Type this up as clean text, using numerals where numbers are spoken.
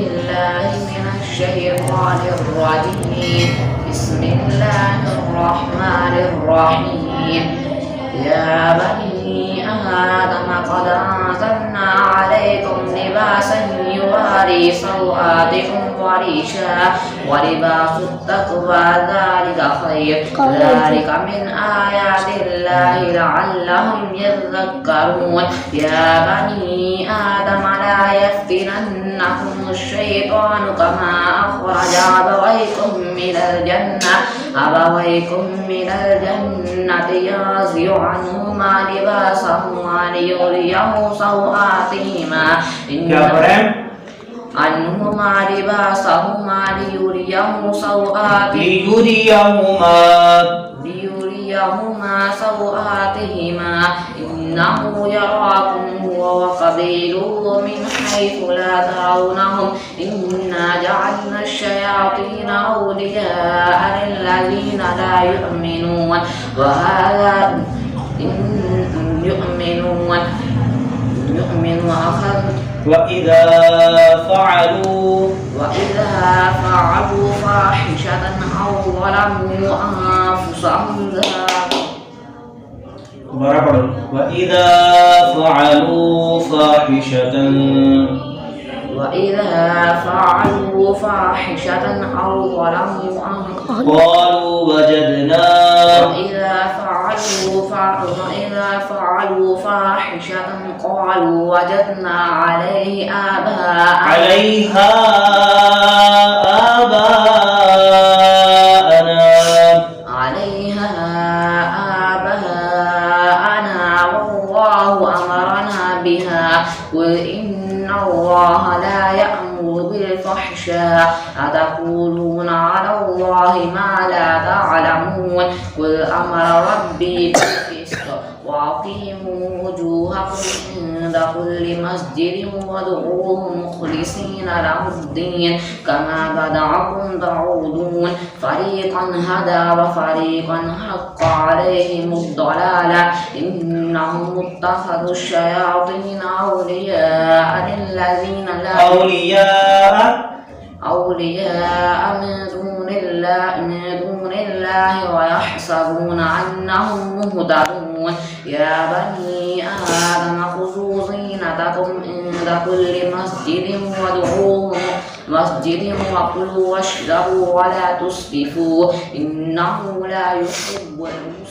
بالله من الشيطان الرجيم. بسم الله الرحمن الرحيم. يا بني آدم قد أنزلنا عليكم لباسا يواري سوآتكم وريشا ولباس التقوى ذلك خير ذلك من آيات الله لعلهم يذكرون. يا بني آدم لا يفتننكم الشيطان كما أخرج أبويكم من الجنة ينزع عنهما لباسهما ليريه سوآتهما إنه يراكم هو وقبيله من حيث لا ترونهم إنا جعلنا الشياطين أولياء للذين لا يؤمنون وإذا فعلوا فاحشة أو ظلموا أنفسهم وإذا فعلوا فاحشة أو ظلموا أنفسهم قالوا وجدنا عليها آباءنا والله أمرنا بها. قل إن الله لا يأمر بالفحشاء أتقولون على الله ما لا تعلمون. قل أمر ربي بالقسط وأقيموا وجوهكم عند كل مسجد وادعوه مخلصين له الدين كما بدأكم تعودون. فريقا هدى وفريقا حق عليهم الضلالة إنهم اتخذوا الشياطين أولياء من دون الله ويحسبون أنهم مهتدون. يا بني آدم خذوا زينتكم عند كل مسجد وكلوا واشربوا ولا تسرفوا إنه لا يحب المسرفين.